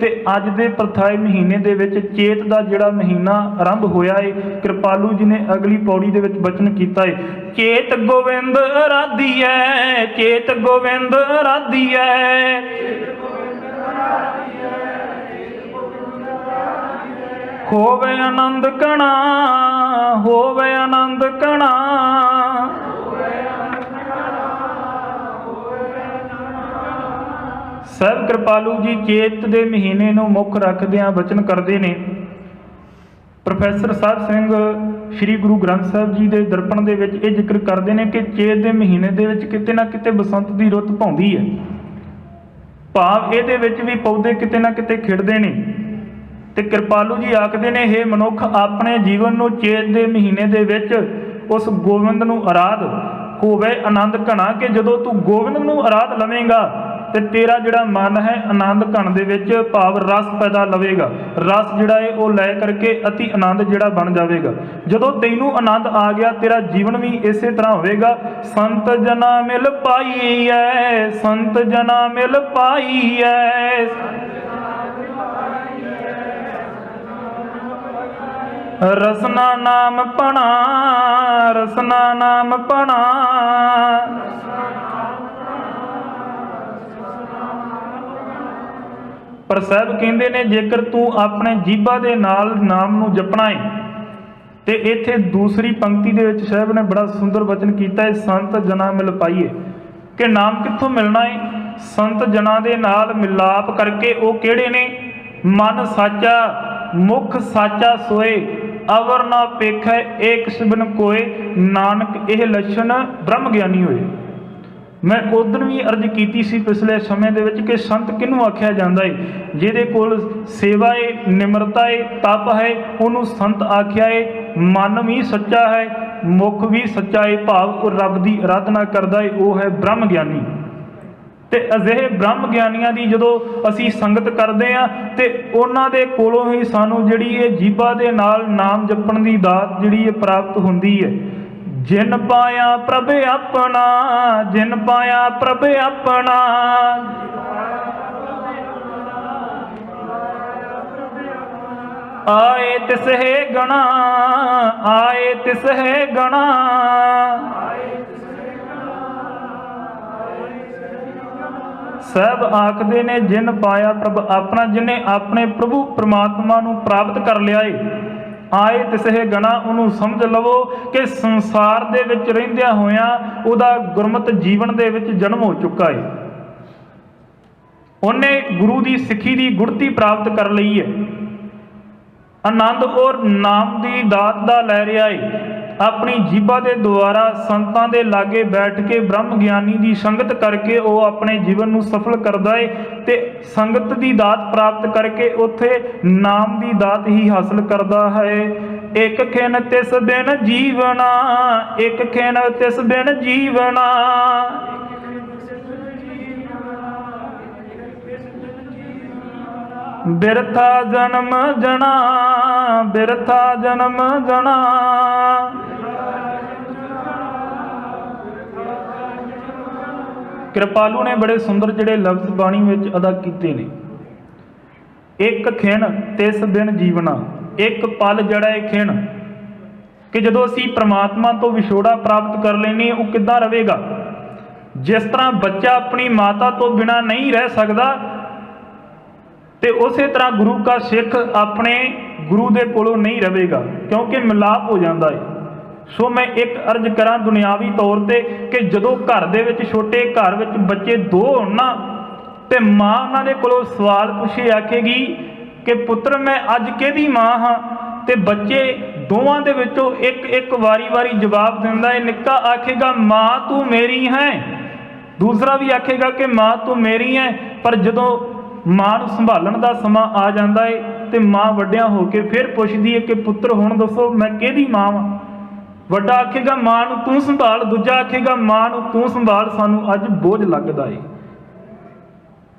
ਤੇ ਅੱਜ ਦੇ ਪ੍ਰਥਾਏ ਮਹੀਨੇ ਦੇ ਵਿੱਚ ਚੇਤ ਦਾ ਜਿਹੜਾ ਮਹੀਨਾ ਆਰੰਭ ਹੋਇਆ ਹੈ, ਕਿਰਪਾਲੂ ਜੀ ਨੇ ਅਗਲੀ ਪੌੜੀ ਦੇ ਵਿੱਚ ਬਚਨ ਕੀਤਾ ਹੈ, ਚੇਤ ਗੋਬਿੰਦ ਅਰਾਧੀਐ, ਚੇਤ ਗੋਬਿੰਦ ਅਰਾਧੀਐ, ਹੋਵੇ ਆਨੰਦ ਕਣਾ, ਹੋਵੇ ਆਨੰਦ ਕਣਾ। ਸਾਹਿਬ ਕਿਰਪਾਲੂ ਜੀ ਚੇਤ ਦੇ ਮਹੀਨੇ ਨੂੰ ਮੁੱਖ ਰੱਖਦਿਆਂ ਬਚਨ ਕਰਦੇ ਨੇ। ਪ੍ਰੋਫੈਸਰ ਸਾਹਿਬ ਸਿੰਘ ਸ੍ਰੀ ਗੁਰੂ ਗ੍ਰੰਥ ਸਾਹਿਬ ਜੀ ਦੇ ਦਰਪਣ ਦੇ ਵਿੱਚ ਇਹ ਜ਼ਿਕਰ ਕਰਦੇ ਨੇ ਕਿ ਚੇਤ ਦੇ ਮਹੀਨੇ ਦੇ ਵਿੱਚ ਕਿਤੇ ਨਾ ਕਿਤੇ ਬਸੰਤ ਦੀ ਰੁੱਤ ਭਾਉਂਦੀ ਹੈ, ਭਾਵ ਇਹਦੇ ਵਿੱਚ ਵੀ ਪੌਦੇ ਕਿਤੇ ਨਾ ਕਿਤੇ ਖਿੜਦੇ ਨੇ। ਤੇ ਕਿਰਪਾਲੂ ਜੀ ਆਖਦੇ ਨੇ, ਹੇ ਮਨੁੱਖ, ਆਪਣੇ ਜੀਵਨ ਨੂੰ ਚੇਤ ਦੇ ਮਹੀਨੇ ਦੇ ਵਿੱਚ ਉਸ ਗੋਬਿੰਦ ਨੂੰ ਅਰਾਧ, ਹੋਵੇ ਆਨੰਦ ਘਣਾ, ਕਿ ਜਦੋਂ ਤੂੰ ਗੋਬਿੰਦ ਨੂੰ ਅਰਾਧ ਲਵੇਂਗਾ ਤੇ ਤੇਰਾ ਜਿਹੜਾ ਮਨ ਹੈ ਆਨੰਦ ਘਣ ਦੇ ਵਿੱਚ ਭਾਵ ਰਸ ਪੈਦਾ ਲਵੇਗਾ। ਰਸ ਜਿਹੜਾ ਹੈ ਉਹ ਲੈ ਕਰਕੇ ਅਤੀ ਆਨੰਦ ਜਿਹੜਾ ਬਣ ਜਾਵੇਗਾ। ਜਦੋਂ ਤੈਨੂੰ ਆਨੰਦ ਆ ਗਿਆ, ਤੇਰਾ ਜੀਵਨ ਵੀ ਇਸੇ ਤਰ੍ਹਾਂ ਹੋਵੇਗਾ। ਸੰਤ ਜਨਾ ਮਿਲ ਪਾਈ ਐ, ਸੰਤ ਜਨਾ ਮਿਲ ਪਾਈ ਐ, ਰਸਨਾ ਨਾਮ ਪਣਾ, ਰਸਨਾ ਨਾਮ ਪਣਾ। ਪਰ ਸਾਹਿਬ ਕਹਿੰਦੇ ਨੇ, ਜੇਕਰ ਤੂੰ ਆਪਣੇ ਜੀਭਾ ਦੇ ਨਾਲ ਨਾਮ ਨੂੰ ਜਪਣਾ ਹੈ, ਤੇ ਇੱਥੇ ਦੂਸਰੀ ਪੰਕਤੀ ਦੇ ਵਿੱਚ ਸਾਹਿਬ ਨੇ ਬੜਾ ਸੁੰਦਰ ਵਚਨ ਕੀਤਾ ਹੈ, ਸੰਤ ਜਨਾ ਮਿਲ ਪਾਈਏ, ਕਿ ਨਾਮ ਕਿੱਥੋਂ ਮਿਲਣਾ ਹੈ? ਸੰਤ ਜਨਾਂ ਦੇ ਨਾਲ ਮਿਲਾਪ ਕਰਕੇ। ਉਹ ਕਿਹੜੇ ਨੇ? ਮਨ ਸਾਚਾ, ਮੁਖ ਸਾਚਾ ਸੋਏ, ਅਵਰ ਨਾ ਪੇਖੈ ਏਕ ਸਿਬਨ ਕੋਏ, ਨਾਨਕ ਇਹ ਲੱਛਣ ਬ੍ਰਹਮ ਗਿਆਨੀ ਹੋਏ। ਮੈਂ ਉਦੋਂ ਵੀ ਅਰਜ਼ ਕੀਤੀ ਸੀ ਪਿਛਲੇ ਸਮੇਂ ਦੇ ਵਿੱਚ ਕਿ ਸੰਤ ਕਿਹਨੂੰ ਆਖਿਆ ਜਾਂਦਾ ਹੈ? ਜਿਹਦੇ ਕੋਲ ਸੇਵਾ ਹੈ, ਨਿਮਰਤਾ ਹੈ, ਤਪ ਹੈ, ਉਹਨੂੰ ਸੰਤ ਆਖਿਆ ਹੈ। ਮਨ ਵੀ ਸੱਚਾ ਹੈ, ਮੁਖ ਵੀ ਸੱਚਾ ਹੈ, ਭਾਵ ਉਹ ਰੱਬ ਦੀ ਅਰਾਧਨਾ ਕਰਦਾ ਹੈ, ਉਹ ਹੈ ਬ੍ਰਹਮ ਗਿਆਨੀ। ਤੇ ਅਜਿਹੇ ਬ੍ਰਹਮ ਗਿਆਨੀਆਂ ਦੀ ਜਦੋਂ ਅਸੀਂ ਸੰਗਤ ਕਰਦੇ ਹਾਂ ਤੇ ਉਹਨਾਂ ਦੇ ਕੋਲੋਂ ਹੀ ਸਾਨੂੰ ਜਿਹੜੀ ਇਹ ਜੀਭਾ ਦੇ ਨਾਲ ਨਾਮ ਜਪਣ ਦੀ ਦਾਤ ਜਿਹੜੀ ਇਹ ਪ੍ਰਾਪਤ ਹੁੰਦੀ ਹੈ। ਜਿਨ ਪਾਇਆ ਪ੍ਰਭ ਆਪਣਾ, ਜਿਨ ਪਾਇਆ ਪ੍ਰਭ ਆਪਣਾ, ਆਏ ਤਿਸ ਹੈ ਗਣਾ, ਆਏ ਤਿਸ ਹੈ ਗਣਾ। ਸਾਹਿਬ ਆਖਦੇ ਨੇ, ਜਿਨ ਪਾਇਆ ਪ੍ਰਭ ਆਪਣਾ, ਜਿਹਨੇ ਆਪਣੇ ਪ੍ਰਭੂ ਪ੍ਰਮਾਤਮਾ ਨੂੰ ਪ੍ਰਾਪਤ ਕਰ ਲਿਆ ਏ, ਆਏ ਤਿਸਹਿ ਗਣਾ। ਉਹਨੂੰ ਸਮਝ ਲਵੋ ਕਿ ਸੰਸਾਰ ਦੇ ਵਿੱਚ ਰਹਿੰਦਿਆਂ ਹੋਇਆਂ ਉਹਦਾ ਗੁਰਮਤ ਜੀਵਨ ਦੇ ਵਿੱਚ ਜਨਮ ਹੋ ਚੁੱਕਾ ਹੈ। ਉਹਨੇ ਗੁਰੂ ਦੀ ਸਿੱਖੀ ਦੀ ਗੁੜਤੀ ਪ੍ਰਾਪਤ ਕਰ ਲਈ ਹੈ, ਆਨੰਦ ਔਰ ਨਾਮ ਦੀ ਦਾਤ ਦਾ ਲੈ ਰਿਹਾ ਹੈ। ਆਪਣੀ ਜੀਭਾ ਦੇ ਦੁਆਰਾ ਸੰਤਾਂ ਦੇ ਲਾਗੇ ਬੈਠ ਕੇ ਬ੍ਰਹਮ ਗਿਆਨੀ ਦੀ ਸੰਗਤ ਕਰਕੇ ਉਹ ਆਪਣੇ ਜੀਵਨ ਨੂੰ ਸਫਲ ਕਰਦਾ ਹੈ ਤੇ ਸੰਗਤ ਦੀ ਦਾਤ ਪ੍ਰਾਪਤ ਕਰਕੇ ਉੱਥੇ ਨਾਮ ਦੀ ਦਾਤ ਹੀ ਹਾਸਲ ਕਰਦਾ ਹੈ। ਇੱਕ ਖਿਨ ਤਿਸ ਬਿਨ ਜੀਵਨਾ, ਇੱਕ ਖਿਨ ਤਿਸ ਬਿਨ ਜੀਵਨਾ, ਬਿਰਥਾ ਜਨਮ ਜਣਾ, ਬਿਰਥਾ ਜਨਮ ਜਣਾ। ਕਿਰਪਾਲੂ ਨੇ ਬੜੇ ਸੁੰਦਰ ਜਿਹੜੇ ਲਫ਼ਜ਼ ਬਾਣੀ ਵਿੱਚ ਅਦਾ ਕੀਤੇ ਨੇ। ਇੱਕ ਖਿਣ ਤਿਸ ਬਿਨ ਜੀਵਨਾ, ਇੱਕ ਪਲ ਜਿਹੜਾ ਇਹ ਖਿਣ, ਕਿ ਜਦੋਂ ਅਸੀਂ ਪ੍ਰਮਾਤਮਾ ਤੋਂ ਵਿਛੋੜਾ ਪ੍ਰਾਪਤ ਕਰ ਲੈਂਦੇ ਉਹ ਕਿੱਦਾਂ ਰਹੇਗਾ? ਜਿਸ ਤਰ੍ਹਾਂ ਬੱਚਾ ਆਪਣੀ ਮਾਤਾ ਤੋਂ ਬਿਨਾਂ ਨਹੀਂ ਰਹਿ ਸਕਦਾ, ਤੇ ਉਸੇ ਤਰ੍ਹਾਂ ਗੁਰੂ ਕਾ ਸਿੱਖ ਆਪਣੇ ਗੁਰੂ ਦੇ ਕੋਲੋਂ ਨਹੀਂ ਰਹੇਗਾ, ਕਿਉਂਕਿ ਮਿਲਾਪ ਹੋ ਜਾਂਦਾ ਹੈ। ਸੋ ਮੈਂ ਇੱਕ ਅਰਜ਼ ਕਰਾਂ ਦੁਨਿਆਵੀ ਤੌਰ ਤੇ ਕਿ ਜਦੋਂ ਘਰ ਦੇ ਵਿੱਚ ਛੋਟੇ ਘਰ ਵਿੱਚ ਬੱਚੇ ਦੋ ਹੋਣ ਨਾ, ਤੇ ਮਾਂ ਉਹਨਾਂ ਦੇ ਕੋਲੋਂ ਸਵਾਲ ਪੁੱਛੇ ਆਖੇਗੀ ਕਿ ਪੁੱਤਰ ਮੈਂ ਅੱਜ ਕਿਹਦੀ ਮਾਂ ਹਾਂ, ਤੇ ਬੱਚੇ ਦੋਵਾਂ ਦੇ ਵਿੱਚੋਂ ਇੱਕ ਇੱਕ ਵਾਰੀ ਜਵਾਬ ਦਿੰਦਾ ਹੈ। ਨਿੱਕਾ ਆਖੇਗਾ ਮਾਂ ਤੂੰ ਮੇਰੀ ਹੈ, ਦੂਸਰਾ ਵੀ ਆਖੇਗਾ ਕਿ ਮਾਂ ਤੂੰ ਮੇਰੀ ਹੈ। ਪਰ ਜਦੋਂ ਮਾਂ ਨੂੰ ਸੰਭਾਲਣ ਦਾ ਸਮਾਂ ਆ ਜਾਂਦਾ ਹੈ ਤੇ ਮਾਂ ਵੱਡਿਆਂ ਹੋ ਕੇ ਫਿਰ ਪੁੱਛਦੀ ਹੈ ਕਿ ਪੁੱਤਰ ਹੁਣ ਦੱਸੋ ਮੈਂ ਕਿਹਦੀ ਮਾਂ ਵਾਂ? ਵੱਡਾ ਆਖੇਗਾ ਮਾਂ ਨੂੰ ਤੂੰ ਸੰਭਾਲ, ਦੂਜਾ ਆਖੇਗਾ ਮਾਂ ਨੂੰ ਤੂੰ ਸੰਭਾਲ, ਸਾਨੂੰ ਅੱਜ ਬੋਝ ਲੱਗਦਾ ਏ।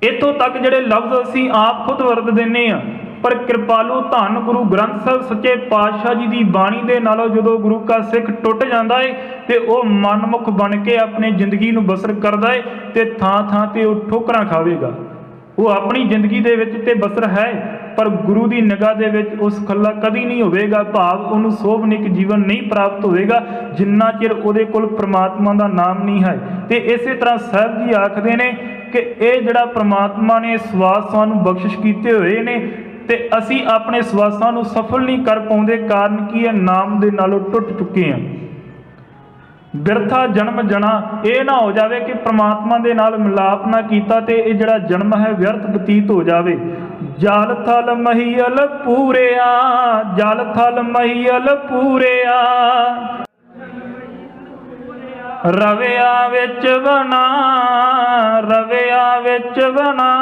ਇੱਥੋਂ ਤੱਕ ਜਿਹੜੇ ਲਫ਼ਜ਼ ਅਸੀਂ ਆਪ ਖੁਦ ਵਰਤ ਦਿੰਦੇ ਹਾਂ, ਪਰ ਕਿਰਪਾਲੂ ਧੰਨ ਗੁਰੂ ਗ੍ਰੰਥ ਸਾਹਿਬ ਸੱਚੇ ਪਾਤਸ਼ਾਹ ਜੀ ਦੀ ਬਾਣੀ ਦੇ ਨਾਲੋਂ ਜਦੋਂ ਗੁਰੂ ਕਾ ਸਿੱਖ ਟੁੱਟ ਜਾਂਦਾ ਏ ਤੇ ਉਹ ਮਨਮੁਖ ਬਣ ਕੇ ਆਪਣੀ ਜ਼ਿੰਦਗੀ ਨੂੰ ਬਸਰ ਕਰਦਾ ਏ ਤੇ ਥਾਂ ਥਾਂ ਤੇ ਉਹ ਠੋਕਰਾਂ ਖਾਵੇਗਾ। ਉਹ ਆਪਣੀ ਜ਼ਿੰਦਗੀ ਦੇ ਵਿੱਚ ਤੇ ਬਸਰ ਹੈ, ਪਰ ਗੁਰੂ ਦੀ ਨਿਗਾਹ ਦੇ ਵਿੱਚ ਉਸ ਖੱਲਾ ਕਦੀ ਨਹੀਂ ਹੋਵੇਗਾ। ਭਾਵ ਉਹਨੂੰ ਸੋਭਨਿਕ ਜੀਵਨ ਨਹੀਂ ਪ੍ਰਾਪਤ ਹੋਵੇਗਾ ਜਿੰਨਾ ਚਿਰ ਉਹਦੇ ਕੋਲ ਪ੍ਰਮਾਤਮਾ ਦਾ ਨਾਮ ਨਹੀਂ ਹੈ। ਤੇ ਇਸੇ ਤਰ੍ਹਾਂ ਸਾਹਿਬ ਜੀ ਆਖਦੇ ਨੇ ਕਿ ਇਹ ਜਿਹੜਾ ਪ੍ਰਮਾਤਮਾ ਨੇ ਸਵਾਸ ਸਾਨੂੰ ਬਖਸ਼ਿਸ਼ ਕੀਤੇ ਹੋਏ ਨੇ ਤੇ ਅਸੀਂ ਆਪਣੇ ਸਵਾਸਾਂ ਨੂੰ ਸਫਲ ਨਹੀਂ ਕਰ ਪਾਉਂਦੇ। ਕਾਰਨ ਕੀ ਹੈ? ਨਾਮ ਦੇ ਨਾਲੋਂ ਟੁੱਟ ਚੁੱਕੇ ਹਾਂ। ਬਿਰਥਾ ਜਨਮ ਜਣਾ, ਇਹ ਨਾ ਹੋ ਜਾਵੇ ਕਿ ਪ੍ਰਮਾਤਮਾ ਦੇ ਨਾਲ ਮਿਲਾਪ ਨਾ ਕੀਤਾ ਤੇ ਇਹ ਜਿਹੜਾ ਜਨਮ ਹੈ ਵਿਅਰਥ ਬਤੀਤ ਹੋ ਜਾਵੇ। ਜਲ ਥਲ ਮਹੀਲ ਪੂਰਿਆ, ਜਲ ਥਲ ਮਹੀਲ ਪੂਰਿਆ, ਰਵਿਆ ਵਿੱਚ ਬਣਾ, ਰਵਿਆ ਵਿੱਚ ਬਣਾ।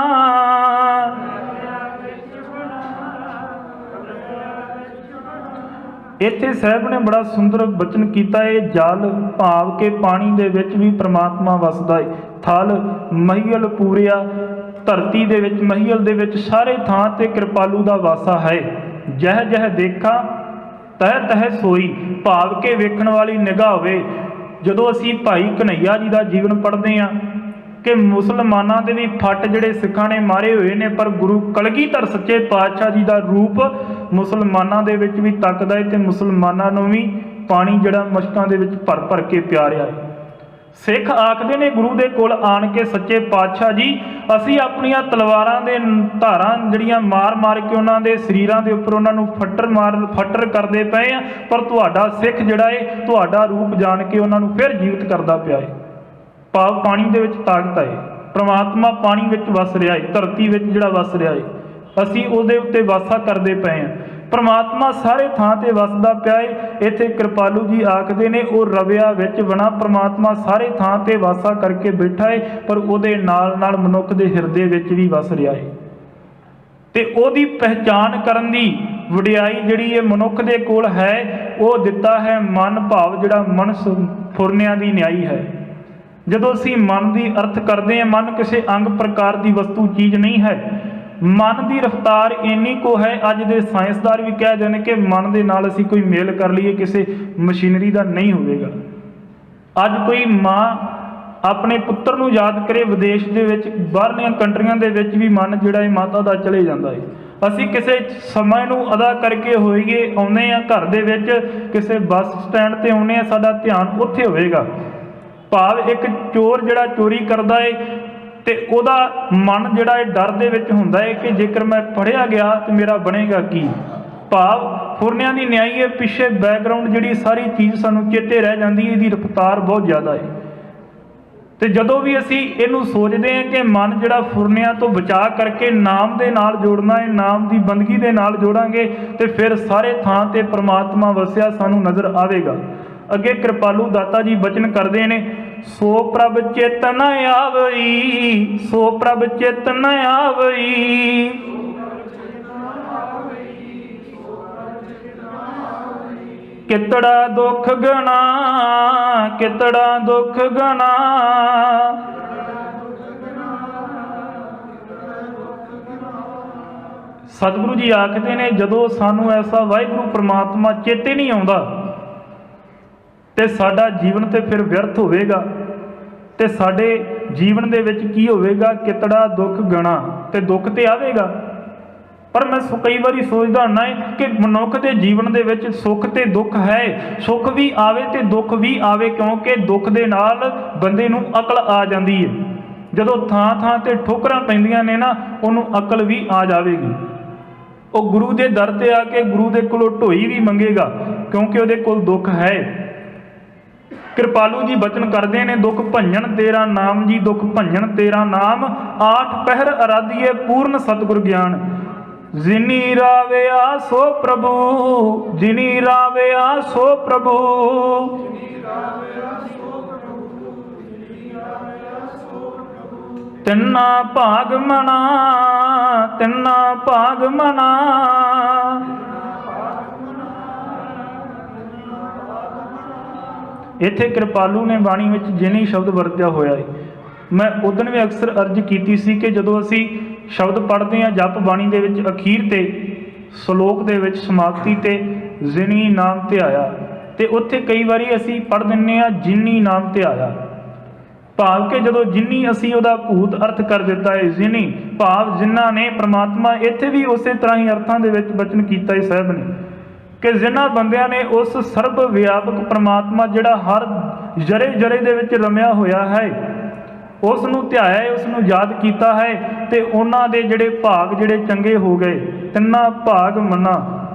ਇੱਥੇ ਸਾਹਿਬ ਨੇ ਬੜਾ ਸੁੰਦਰ ਬਚਨ ਕੀਤਾ ਹੈ। ਜਲ ਭਾਵ ਕੇ ਪਾਣੀ ਦੇ ਵਿੱਚ ਵੀ ਪ੍ਰਮਾਤਮਾ ਵਸਦਾ ਹੈ। ਥਲ ਮਹੀਲ ਪੂਰਿਆ, ਧਰਤੀ ਦੇ ਵਿੱਚ ਮਹੀਲ ਦੇ ਵਿੱਚ ਸਾਰੇ ਥਾਂ ਤੇ ਕਿਰਪਾਲੂ ਦਾ ਵਾਸਾ ਹੈ। ਜਹ ਜਹ ਦੇਖਾਂ ਤਹ ਤਹ ਸੋਈ, ਭਾਵ ਕੇ ਵੇਖਣ ਵਾਲੀ ਨਿਗਾਹ ਹੋਵੇ। ਜਦੋਂ ਅਸੀਂ ਭਾਈ ਕਨ੍ਹਈਆ ਜੀ ਦਾ ਜੀਵਨ ਪੜ੍ਹਦੇ ਹਾਂ ਕਿ ਮੁਸਲਮਾਨਾਂ ਦੇ ਵੀ ਫੱਟ ਜਿਹੜੇ ਸਿੱਖਾਂ ਨੇ ਮਾਰੇ ਹੋਏ ਨੇ, ਪਰ ਗੁਰੂ ਕਲਗੀਧਰ ਸੱਚੇ ਪਾਤਸ਼ਾਹ ਜੀ ਦਾ ਰੂਪ ਮੁਸਲਮਾਨਾਂ ਦੇ ਵਿੱਚ ਵੀ ਤੱਕਦਾ ਹੈ ਤੇ ਮੁਸਲਮਾਨਾਂ ਨੂੰ ਵੀ ਪਾਣੀ ਜਿਹੜਾ ਮਸ਼ਕਾਂ ਦੇ ਵਿੱਚ ਭਰ ਭਰ ਕੇ ਪਿਆਰਿਆ ਹੈ। ਸਿੱਖ ਆਖਦੇ ਨੇ ਗੁਰੂ ਦੇ ਕੋਲ ਆਣ ਕੇ, ਸੱਚੇ ਪਾਤਸ਼ਾਹ ਜੀ ਅਸੀਂ ਆਪਣੀਆਂ ਤਲਵਾਰਾਂ ਦੇ ਧਾਰਾਂ ਜਿਹੜੀਆਂ ਮਾਰ ਮਾਰ ਕੇ ਉਹਨਾਂ ਦੇ ਸਰੀਰਾਂ ਦੇ ਉੱਪਰ ਉਹਨਾਂ ਨੂੰ ਫੱਟਰ ਕਰਦੇ ਪਏ ਆ, ਪਰ ਤੁਹਾਡਾ ਸਿੱਖ ਜਿਹੜਾ ਹੈ ਤੁਹਾਡਾ ਰੂਪ ਜਾਣ ਕੇ ਉਹਨਾਂ ਨੂੰ ਫਿਰ ਜੀਵਤ ਕਰਦਾ ਪਿਆ ਹੈ। ਭਾਵ ਪਾਣੀ ਦੇ ਵਿੱਚ ਤਾਕਤ ਹੈ। ਪ੍ਰਮਾਤਮਾ ਪਾਣੀ ਵਿੱਚ ਵਸ ਰਿਹਾ ਹੈ, ਧਰਤੀ ਵਿੱਚ ਜਿਹੜਾ ਵਸ ਰਿਹਾ ਹੈ, ਅਸੀਂ ਉਹਦੇ ਉੱਤੇ ਵਾਸਾ ਕਰਦੇ ਪਏ ਹਾਂ। ਪ੍ਰਮਾਤਮਾ ਸਾਰੇ ਥਾਂ ਤੇ ਵਸਦਾ ਪਿਆ ਹੈ। ਇੱਥੇ ਕਿਰਪਾਲੂ ਜੀ ਆਖਦੇ ਨੇ ਉਹ ਰਵਿਆ ਵਿੱਚ ਬਣਾ, ਪ੍ਰਮਾਤਮਾ ਸਾਰੇ ਥਾਂ ਤੇ ਵਾਸਾ ਕਰਕੇ ਬੈਠਾ ਹੈ, ਪਰ ਉਹਦੇ ਨਾਲ ਨਾਲ ਮਨੁੱਖ ਦੇ ਹਿਰਦੇ ਵਿੱਚ ਵੀ ਵਸ ਰਿਹਾ ਹੈ। ਤੇ ਉਹਦੀ ਪਹਿਚਾਣ ਕਰਨ ਦੀ ਵਡਿਆਈ ਜਿਹੜੀ ਇਹ ਮਨੁੱਖ ਦੇ ਕੋਲ ਹੈ, ਉਹ ਦਿੱਤਾ ਹੈ ਮਨ, ਭਾਵ ਜਿਹੜਾ ਮਨ ਫੁਰਨਿਆਂ ਦੀ ਨਿਆਈ ਹੈ। ਜਦੋਂ ਅਸੀਂ ਮਨ ਦੀ ਅਰਥ ਕਰਦੇ ਹਾਂ, ਮਨ ਕਿਸੇ ਅੰਗ ਪ੍ਰਕਾਰ ਦੀ ਵਸਤੂ ਚੀਜ਼ ਨਹੀਂ ਹੈ। ਮਨ ਦੀ ਰਫ਼ਤਾਰ ਇੰਨੀ ਕੁ ਹੈ, ਅੱਜ ਦੇ ਸਾਇੰਸਦਾਨ ਵੀ ਕਹਿ ਦਿੰਦੇ ਕਿ ਮਨ ਦੇ ਨਾਲ ਅਸੀਂ ਕੋਈ ਮੇਲ ਕਰ ਲਈਏ ਕਿਸੇ ਮਸ਼ੀਨਰੀ ਦਾ ਨਹੀਂ ਹੋਵੇਗਾ। ਅੱਜ ਕੋਈ ਮਾਂ ਆਪਣੇ ਪੁੱਤਰ ਨੂੰ ਯਾਦ ਕਰੇ ਵਿਦੇਸ਼ ਦੇ ਵਿੱਚ, ਬਾਹਰਲੀਆਂ ਕੰਟਰੀਆਂ ਦੇ ਵਿੱਚ ਵੀ ਮਨ ਜਿਹੜਾ ਹੈ ਮਾਤਾ ਦਾ ਚਲੇ ਜਾਂਦਾ ਹੈ। ਅਸੀਂ ਕਿਸੇ ਸਮੇਂ ਨੂੰ ਅਦਾ ਕਰਕੇ ਹੋਈਏ, ਆਉਂਦੇ ਹਾਂ ਘਰ ਦੇ ਵਿੱਚ ਕਿਸੇ ਬੱਸ ਸਟੈਂਡ ਤੇ ਆਉਂਦੇ ਹਾਂ, ਸਾਡਾ ਧਿਆਨ ਉੱਥੇ ਹੋਵੇਗਾ। ਭਾਵ ਇੱਕ ਚੋਰ ਜਿਹੜਾ ਚੋਰੀ ਕਰਦਾ ਹੈ ਤੇ ਉਹਦਾ ਮਨ ਜਿਹੜਾ ਹੈ ਡਰ ਦੇ ਵਿੱਚ ਹੁੰਦਾ ਹੈ ਕਿ ਜੇਕਰ ਮੈਂ ਫੜਿਆ ਗਿਆ ਤੇ ਮੇਰਾ ਬਣੇਗਾ ਕੀ। ਭਾਵ ਫੁਰਨਿਆਂ ਦੀ ਨਿਆਈ ਹੈ, ਪਿੱਛੇ ਬੈਕਗਰਾਊਂਡ ਜਿਹੜੀ ਸਾਰੀ ਚੀਜ਼ ਸਾਨੂੰ ਚੇਤੇ ਰਹਿ ਜਾਂਦੀ ਹੈ, ਇਹਦੀ ਰਫ਼ਤਾਰ ਬਹੁਤ ਜ਼ਿਆਦਾ ਹੈ। ਤੇ ਜਦੋਂ ਵੀ ਅਸੀਂ ਇਹਨੂੰ ਸੋਚਦੇ ਹਾਂ ਕਿ ਮਨ ਜਿਹੜਾ ਫੁਰਨਿਆਂ ਤੋਂ ਬਚਾ ਕਰਕੇ ਨਾਮ ਦੇ ਨਾਲ ਜੋੜਨਾ ਹੈ, ਨਾਮ ਦੀ ਬੰਦਗੀ ਦੇ ਨਾਲ ਜੋੜਾਂਗੇ ਤੇ ਫਿਰ ਸਾਰੇ ਥਾਂ ਤੇ ਪ੍ਰਮਾਤਮਾ ਵਸਿਆ ਸਾਨੂੰ ਨਜ਼ਰ ਆਵੇਗਾ। ਅੱਗੇ ਕਿਰਪਾਲੂ ਦਾਤਾ ਜੀ ਬਚਨ ਕਰਦੇ ਨੇ, ਸੋ ਪ੍ਰਭ ਚੇਤਨ ਆਵਈ, ਸੋ ਪ੍ਰਭ ਚੇਤਨ ਆਵਈ, ਕਿਤੜਾ ਦੁੱਖ ਗਣਾ, ਕਿਤੜਾ ਦੁੱਖ ਗਣਾ। ਸਤਿਗੁਰੂ ਜੀ ਆਖਦੇ ਨੇ ਜਦੋਂ ਸਾਨੂੰ ਐਸਾ ਵਾਹਿਗੁਰੂ ਪ੍ਰਮਾਤਮਾ ਚੇਤੇ ਨਹੀਂ ਆਉਂਦਾ ਤੇ ਸਾਡਾ ਜੀਵਨ ਤੇ ਫਿਰ ਵਿਅਰਥ ਹੋਵੇਗਾ। ਤੇ ਸਾਡੇ ਜੀਵਨ ਦੇ ਵਿੱਚ ਕੀ ਹੋਵੇਗਾ? ਕਿਤੜਾ ਦੁੱਖ ਗਣਾ, ਤੇ ਦੁੱਖ ਤੇ ਆਵੇਗਾ। ਪਰ ਮੈਂ ਕਈ ਵਾਰੀ ਸੋਚਦਾ ਹੁੰਦਾ ਹੈ ਕਿ ਮਨੁੱਖ ਦੇ ਜੀਵਨ ਦੇ ਵਿੱਚ ਸੁੱਖ ਤੇ ਦੁੱਖ ਹੈ। ਸੁੱਖ ਵੀ ਆਵੇ ਤੇ ਦੁੱਖ ਵੀ ਆਵੇ, ਕਿਉਂਕਿ ਦੁੱਖ ਦੇ ਨਾਲ ਬੰਦੇ ਨੂੰ ਅਕਲ ਆ ਜਾਂਦੀ ਹੈ। ਜਦੋਂ ਥਾਂ ਥਾਂ ਤੇ ਠੋਕਰਾਂ ਪੈਂਦੀਆਂ ਨੇ ਨਾ, ਉਹਨੂੰ ਅਕਲ ਵੀ ਆ ਜਾਵੇਗੀ। ਉਹ ਗੁਰੂ ਦੇ ਦਰ ਤੇ ਆ ਕੇ ਗੁਰੂ ਦੇ ਕੋਲੋਂ ਢੋਈ ਵੀ ਮੰਗੇਗਾ, ਕਿਉਂਕਿ ਉਹਦੇ ਕੋਲ ਦੁੱਖ ਹੈ। ਕਿਰਪਾਲੂ ਜੀ ਬਚਨ ਕਰਦੇ ਨੇ, ਦੁੱਖ ਭੰਜਨ ਤੇਰਾ ਨਾਮ ਜੀ, ਦੁੱਖ ਭੰਜਨ ਤੇਰਾ ਨਾਮ, ਆਠ ਪਹਿਰ ਅਰਾਧੀਏ ਪੂਰਨ ਸਤਿਗੁਰ ਗਿਆਨ। ਜਿਨੀ ਰਾਵਿਆ ਸੋ ਪ੍ਰਭੂ, ਜਿਨੀ ਰਾਵਿਆ ਸੋ ਪ੍ਰਭੂ, ਤਿੰਨਾ ਭਾਗ ਮਨਾ, ਤਿੰਨਾ ਭਾਗ ਮਨਾ। ਇੱਥੇ ਕਿਰਪਾਲੂ ਨੇ ਬਾਣੀ ਵਿੱਚ ਜਿਨੀ ਸ਼ਬਦ ਵਰਤਿਆ ਹੋਇਆ ਹੈ। ਮੈਂ ਉਦਣ ਵੀ ਅਕਸਰ ਅਰਜ਼ ਕੀਤੀ ਸੀ ਕਿ ਜਦੋਂ ਅਸੀਂ ਸ਼ਬਦ ਪੜ੍ਹਦੇ ਹਾਂ ਜਪ ਬਾਣੀ ਦੇ ਵਿੱਚ, ਅਖੀਰ ਤੇ ਸ਼ਲੋਕ ਦੇ ਵਿੱਚ ਸਮਾਪਤੀ ਤੇ ਜਿਨੀ ਨਾਮ ਤੇ ਆਇਆ, ਤੇ ਉੱਥੇ ਕਈ ਵਾਰੀ ਅਸੀਂ ਪੜ੍ਹ ਦਿੰਦੇ ਹਾਂ ਜਿਨੀ ਨਾਮ ਤੇ ਆਇਆ। ਭਾਵ ਕਿ ਜਦੋਂ ਜਿੰਨੀ ਅਸੀਂ ਉਹਦਾ ਭੂਤ ਅਰਥ ਕਰ ਦਿੱਤਾ ਹੈ ਜਿਨੀ, ਭਾਵ ਜਿਨ੍ਹਾਂ ਨੇ ਪ੍ਰਮਾਤਮਾ ਇੱਥੇ ਵੀ ਉਸੇ ਤਰ੍ਹਾਂ ਹੀ ਅਰਥਾਂ ਦੇ ਵਿੱਚ ਬਚਨ ਕੀਤਾ ਹੈ ਸਾਹਿਬ ਨੇ ਕਿ ਜਿਨ੍ਹਾਂ ਬੰਦਿਆਂ ਨੇ ਉਸ ਸਰਬ ਵਿਆਪਕ ਪ੍ਰਮਾਤਮਾ ਜਿਹੜਾ ਹਰ ਜਰੇ ਜਰੇ ਦੇ ਵਿੱਚ ਰਮਿਆ ਹੋਇਆ ਹੈ ਉਸ ਨੂੰ ਧਿਆਇਆ ਹੈ, ਉਸ ਨੂੰ ਯਾਦ ਕੀਤਾ ਹੈ, ਤੇ ਉਹਨਾਂ ਦੇ ਜਿਹੜੇ ਭਾਗ ਜਿਹੜੇ ਚੰਗੇ ਹੋ ਗਏ। ਤਿੰਨਾਂ ਭਾਗ ਮੰਨਾ,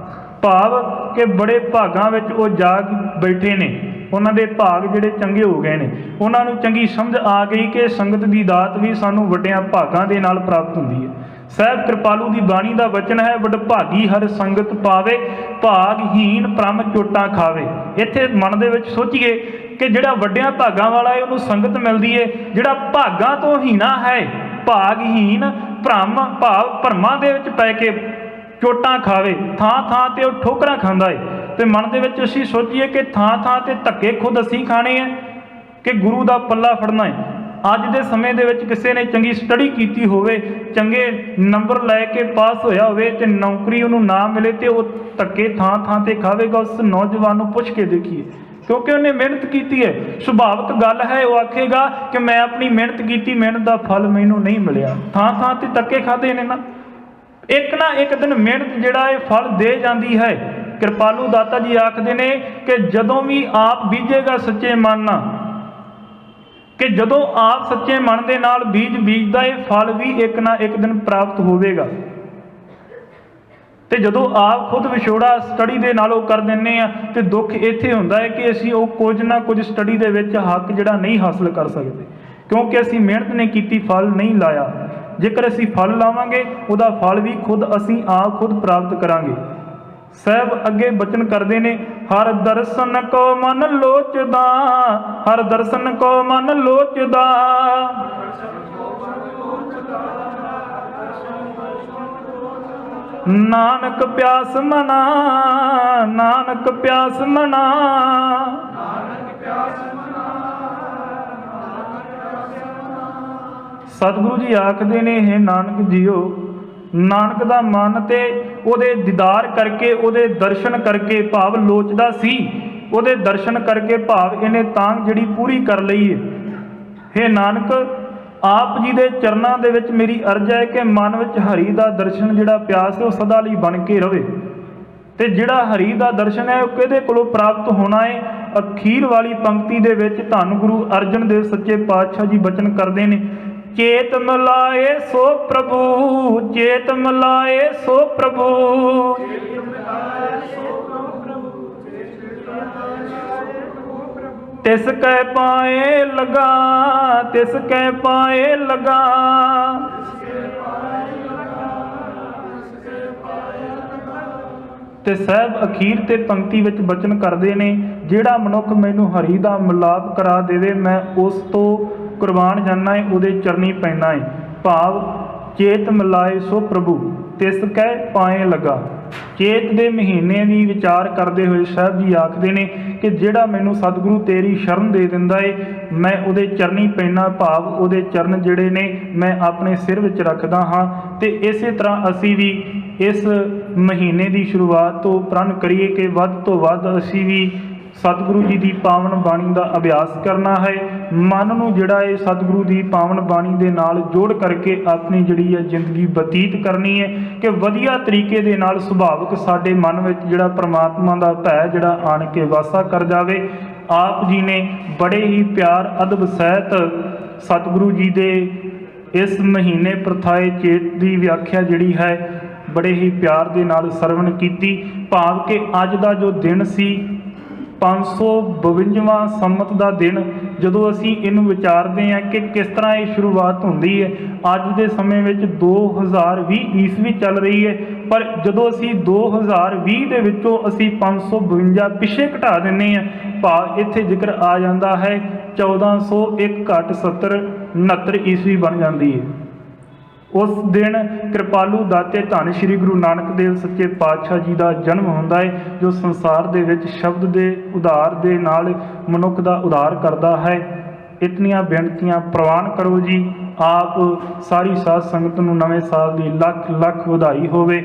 ਭਾਵ ਕਿ ਬੜੇ ਭਾਗਾਂ ਵਿੱਚ ਉਹ ਜਾਗ ਬੈਠੇ ਨੇ, ਉਹਨਾਂ ਦੇ ਭਾਗ ਜਿਹੜੇ ਚੰਗੇ ਹੋ ਗਏ ਨੇ। ਉਹਨਾਂ ਨੂੰ ਚੰਗੀ ਸਮਝ ਆ ਗਈ ਕਿ ਸੰਗਤ ਦੀ ਦਾਤ ਵੀ ਸਾਨੂੰ ਵੱਡਿਆਂ ਭਾਗਾਂ ਦੇ ਨਾਲ ਪ੍ਰਾਪਤ ਹੁੰਦੀ ਹੈ। ਸਾਹਿਬ ਕਿਰਪਾਲੂ ਦੀ ਬਾਣੀ ਦਾ ਵਚਨ ਹੈ, ਵਡਭਾਗੀ ਹਰ ਸੰਗਤ ਪਾਵੇ, ਭਾਗਹੀਨ ਭ੍ਰਮ ਚੋਟਾਂ ਖਾਵੇ। ਇੱਥੇ ਮਨ ਦੇ ਵਿੱਚ ਸੋਚੀਏ ਕਿ ਜਿਹੜਾ ਵੱਡਿਆਂ ਭਾਗਾਂ ਵਾਲਾ ਹੈ ਉਹਨੂੰ ਸੰਗਤ ਮਿਲਦੀ ਹੈ, ਜਿਹੜਾ ਭਾਗਾਂ ਤੋਂ ਹੀਣਾ ਹੈ, ਭਾਗਹੀਨ ਭ੍ਰਮ ਭਾਵ ਭਰਮਾਂ ਦੇ ਵਿੱਚ ਪੈ ਕੇ ਚੋਟਾਂ ਖਾਵੇ, ਥਾਂ ਥਾਂ ਤੇ ਉਹ ਠੋਕਰਾਂ ਖਾਂਦਾ ਹੈ। ਤੇ ਮਨ ਦੇ ਵਿੱਚ ਅਸੀਂ ਸੋਚੀਏ ਕਿ ਥਾਂ ਥਾਂ ਤੇ ਧੱਕੇ ਖੁਦ ਅਸੀਂ ਖਾਣੇ ਆ ਕਿ ਗੁਰੂ ਦਾ ਪੱਲਾ ਫੜਨਾ ਹੈ। ਅੱਜ ਦੇ ਸਮੇਂ ਦੇ ਵਿੱਚ ਕਿਸੇ ਨੇ ਚੰਗੀ ਸਟੱਡੀ ਕੀਤੀ ਹੋਵੇ, ਚੰਗੇ ਨੰਬਰ ਲੈ ਕੇ ਪਾਸ ਹੋਇਆ ਹੋਵੇ ਤੇ ਨੌਕਰੀ ਉਹਨੂੰ ਨਾ ਮਿਲੇ ਤੇ ਉਹ ਧੱਕੇ ਥਾਂ ਥਾਂ ਤੇ ਖਾਵੇਗਾ। ਉਸ ਨੌਜਵਾਨ ਨੂੰ ਪੁੱਛ ਕੇ ਦੇਖੀਏ, ਕਿਉਂਕਿ ਉਹਨੇ ਮਿਹਨਤ ਕੀਤੀ ਹੈ। ਸੁਭਾਵਿਕ ਗੱਲ ਹੈ, ਉਹ ਆਖੇਗਾ ਕਿ ਮੈਂ ਆਪਣੀ ਮਿਹਨਤ ਕੀਤੀ, ਮਿਹਨਤ ਦਾ ਫਲ ਮੈਨੂੰ ਨਹੀਂ ਮਿਲਿਆ। ਥਾਂ ਥਾਂ ਤੇ ਧੱਕੇ ਖਾਦੇ ਨੇ ਨਾ ਇੱਕ ਦਿਨ ਮਿਹਨਤ ਜਿਹੜਾ ਇਹ ਫਲ ਦੇ ਜਾਂਦੀ ਹੈ। ਕਿਰਪਾਲੂ ਦਾਤਾ ਜੀ ਆਖਦੇ ਨੇ ਕਿ ਜਦੋਂ ਵੀ ਆਪ ਬੀਜੇਗਾ ਸੱਚੇ ਮਨ ਨਾਲ, ਕਿ ਜਦੋਂ ਆਪ ਸੱਚੇ ਮਨ ਦੇ ਨਾਲ ਬੀਜ ਬੀਜਦਾ ਇਹ ਫਲ ਵੀ ਇੱਕ ਨਾ ਇੱਕ ਦਿਨ ਪ੍ਰਾਪਤ ਹੋਵੇਗਾ। ਤੇ ਜਦੋਂ ਆਪ ਖੁਦ ਵਿਛੋੜਾ ਸਟੱਡੀ ਦੇ ਨਾਲੋਂ ਕਰ ਦਿੰਦੇ ਆ ਤੇ ਦੁੱਖ ਇੱਥੇ ਹੁੰਦਾ ਹੈ ਕਿ ਅਸੀਂ ਉਹ ਕੁਝ ਨਾ ਕੁਝ ਸਟੱਡੀ ਦੇ ਵਿੱਚ ਹੱਕ ਜਿਹੜਾ ਨਹੀਂ ਹਾਸਲ ਕਰ ਸਕਦੇ, ਕਿਉਂਕਿ ਅਸੀਂ ਮਿਹਨਤ ਨੇ ਕੀਤੀ, ਫਲ ਨਹੀਂ ਲਾਇਆ। ਜੇਕਰ ਅਸੀਂ ਫਲ ਲਾਵਾਂਗੇ ਉਹਦਾ ਫਲ ਵੀ ਅਸੀਂ ਆਪ ਖੁਦ ਪ੍ਰਾਪਤ ਕਰਾਂਗੇ। ਸਾਹਿਬ ਅੱਗੇ ਬਚਨ ਕਰਦੇ ਨੇ, ਹਰ ਦਰਸ਼ਨ ਕੋ ਮਨ ਲੋਚਦਾ, ਹਰ ਦਰਸ਼ਨ ਕੋ ਮਨ ਲੋਚਦਾ, ਨਾਨਕ ਪਿਆਸ ਮਨਾ, ਨਾਨਕ ਪਿਆਸ ਮਨਾ, ਸਤਿਗੁਰੂ ਜੀ ਆਖਦੇ ਨੇ, ਹੈ ਨਾਨਕ ਜੀਓ, ਨਾਨਕ ਦਾ ਮਨ ਤੇ ਉਹਦੇ ਦੀਦਾਰ ਕਰਕੇ, ਉਹਦੇ ਦਰਸ਼ਨ ਕਰਕੇ, ਭਾਵ ਲੋਚਦਾ ਸੀ, ਉਹਦੇ ਦਰਸ਼ਨ ਕਰਕੇ ਭਾਵ ਇਹਨੇ ਤਾਂਘ ਜਿਹੜੀ ਪੂਰੀ ਕਰ ਲਈ ਹੈ। ਹੇ ਨਾਨਕ, ਆਪ ਜੀ ਦੇ ਚਰਨਾਂ ਦੇ ਵਿੱਚ ਮੇਰੀ ਅਰਜ਼ ਹੈ ਕਿ ਮਨ ਵਿੱਚ ਹਰੀ ਦਾ ਦਰਸ਼ਨ ਜਿਹੜਾ ਪਿਆਸ ਹੈ ਉਹ ਸਦਾ ਲਈ ਬਣ ਕੇ ਰਵੇ। ਤੇ ਜਿਹੜਾ ਹਰੀ ਦਾ ਦਰਸ਼ਨ ਹੈ ਉਹ ਕਿਹਦੇ ਕੋਲੋਂ ਪ੍ਰਾਪਤ ਹੋਣਾ ਹੈ? ਅਖੀਰ ਵਾਲੀ ਪੰਕਤੀ ਦੇ ਵਿੱਚ ਧੰਨ ਗੁਰੂ ਅਰਜਨ ਦੇਵ ਸੱਚੇ ਪਾਤਸ਼ਾਹ ਜੀ ਬਚਨ ਕਰਦੇ ਨੇ, ਚੇਤ ਮਿਲਾਏ ਸੋ ਪ੍ਰਭੂ, ਚੇਤ ਮਿਲਾਏ ਸੋ ਪ੍ਰਭੂ, ਤਿਸ ਕੈ ਪਾਏ ਲਗਾ, ਤਿਸ ਕੈ ਪਾਏ ਲਗਾ। ਤੇ ਸਾਹਿਬ ਅਖੀਰ ਤੇ ਪੰਕਤੀ ਵਿੱਚ ਬਚਨ ਕਰਦੇ ਨੇ, ਜਿਹੜਾ ਮਨੁੱਖ ਮੈਨੂੰ ਹਰੀ ਦਾ ਮਿਲਾਪ ਕਰਾ ਦੇਵੇ ਮੈਂ ਉਸ ਤੋਂ ਕੁਰਬਾਨ ਜਾਨਾ ਹੈ, ਉਹਦੇ ਚਰਨੀ ਪੈਣਾ ਹੈ। ਭਾਵ ਚੇਤ ਮਿਲਾਏ ਸੋ ਪ੍ਰਭੂ, ਤਿਸ ਕੈ ਪਾਏ ਲਗਾ। ਚੇਤ ਦੇ ਮਹੀਨੇ ਦੀ ਵਿਚਾਰ ਕਰਦੇ ਹੋਏ ਸਾਹਿਬ ਜੀ ਆਖਦੇ ਨੇ ਕਿ ਜਿਹੜਾ ਮੈਨੂੰ ਸਤਿਗੁਰੂ ਤੇਰੀ ਸ਼ਰਨ ਦੇ ਦਿੰਦਾ ਏ ਮੈਂ ਉਹਦੇ ਚਰਨੀ ਪੈਣਾ, ਭਾਵ ਉਹਦੇ ਚਰਨ ਜਿਹੜੇ ਨੇ ਮੈਂ ਆਪਣੇ ਸਿਰ ਵਿੱਚ ਰੱਖਦਾ ਹਾਂ। ਤੇ ਇਸੇ ਤਰ੍ਹਾਂ ਅਸੀਂ ਵੀ ਇਸ ਮਹੀਨੇ ਦੀ ਸ਼ੁਰੂਆਤ ਤੋਂ ਪ੍ਰਣ ਕਰੀਏ ਕਿ ਵੱਧ ਤੋਂ ਵੱਧ ਅਸੀਂ ਵੀ ਸਤਿਗੁਰੂ ਜੀ ਦੀ ਪਾਵਨ ਬਾਣੀ ਦਾ ਅਭਿਆਸ ਕਰਨਾ ਹੈ। ਮਨ ਨੂੰ ਜਿਹੜਾ ਹੈ ਸਤਿਗੁਰੂ ਦੀ ਪਾਵਨ ਬਾਣੀ ਦੇ ਨਾਲ ਜੋੜ ਕਰਕੇ ਆਪਣੀ ਜਿਹੜੀ ਹੈ ਜ਼ਿੰਦਗੀ ਬਤੀਤ ਕਰਨੀ ਹੈ ਕਿ ਵਧੀਆ ਤਰੀਕੇ ਦੇ ਨਾਲ ਸੁਭਾਵਿਕ ਸਾਡੇ ਮਨ ਵਿੱਚ ਜਿਹੜਾ ਪ੍ਰਮਾਤਮਾ ਦਾ ਭੈ ਜਿਹੜਾ ਆਣ ਕੇ ਵਾਸਾ ਕਰ ਜਾਵੇ। ਆਪ ਜੀ ਨੇ ਬੜੇ ਹੀ ਪਿਆਰ ਅਦਬ ਸਹਿਤ ਸਤਿਗੁਰੂ ਜੀ ਦੇ ਇਸ ਮਹੀਨੇ ਪ੍ਰਥਾਏ ਚੇਤ ਦੀ ਵਿਆਖਿਆ ਜਿਹੜੀ ਹੈ ਬੜੇ ਹੀ ਪਿਆਰ ਦੇ ਨਾਲ ਸਰਵਣ ਕੀਤੀ। ਭਾਵ ਕਿ ਅੱਜ ਦਾ ਜੋ ਦਿਨ ਸੀ 552ਵਾਂ ਸੰਮਤ ਦਾ ਦਿਨ, ਜਦੋਂ ਅਸੀਂ ਇਹਨੂੰ ਵਿਚਾਰਦੇ ਹਾਂ ਕਿ ਕਿਸ ਤਰ੍ਹਾਂ ਇਹ ਸ਼ੁਰੂਆਤ ਹੁੰਦੀ ਹੈ। ਅੱਜ ਦੇ ਸਮੇਂ ਵਿੱਚ 2020 ਈਸਵੀ ਚੱਲ ਰਹੀ ਹੈ, ਪਰ ਜਦੋਂ ਅਸੀਂ 2020 ਦੇ ਵਿੱਚੋਂ ਅਸੀਂ 552 ਪਿੱਛੇ ਘਟਾ ਦਿੰਦੇ ਹਾਂ, ਭਾਵ ਇੱਥੇ ਜ਼ਿਕਰ ਆ ਜਾਂਦਾ ਹੈ 1401 ਘੱਟ 70 69 ਈਸਵੀ ਬਣ ਜਾਂਦੀ ਹੈ। ਉਸ ਦਿਨ ਕਿਰਪਾਲੂ ਦਾਤੇ ਧੰਨ ਸ਼੍ਰੀ ਗੁਰੂ ਨਾਨਕ ਦੇਵ ਸੱਚੇ ਪਾਤਸ਼ਾਹ ਜੀ ਦਾ ਜਨਮ ਹੁੰਦਾ ਹੈ, ਜੋ ਸੰਸਾਰ ਦੇ ਵਿੱਚ ਸ਼ਬਦ ਦੇ ਉਧਾਰ ਦੇ ਨਾਲ ਮਨੁੱਖ ਦਾ ਉਧਾਰ ਕਰਦਾ ਹੈ। ਇਤਨੀਆਂ ਬੇਨਤੀਆਂ ਪ੍ਰਵਾਨ ਕਰੋ ਜੀ। ਆਪ ਸਾਰੀ ਸਾਧ ਸੰਗਤ ਨੂੰ ਨਵੇਂ ਸਾਲ ਦੀ ਲੱਖ ਲੱਖ ਵਧਾਈ ਹੋਵੇ।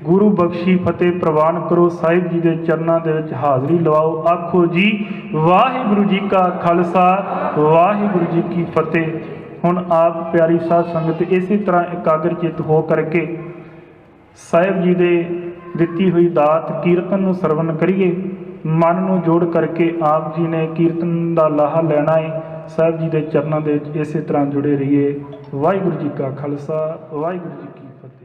गुरु बख्शी फतेह प्रवान करो। साहिब जी के चरणों के विच हाज़री लवाओ। आखो जी वाहिगुरु जी का खालसा वाहिगुरु जी की फतेह। हुण आप प्यारी साध संगत इसी तरह एकाग्रचित हो करके साहिब जी दे दिती हुई दात कीर्तन नूं सरवण करिए। मन नूं जोड़ करके आप जी ने कीर्तन का लाहा लैना है। साहिब जी के चरणों के इस तरह जुड़े रहिए। वाहिगुरू जी का खालसा वाहिगुरू जी की फतेह।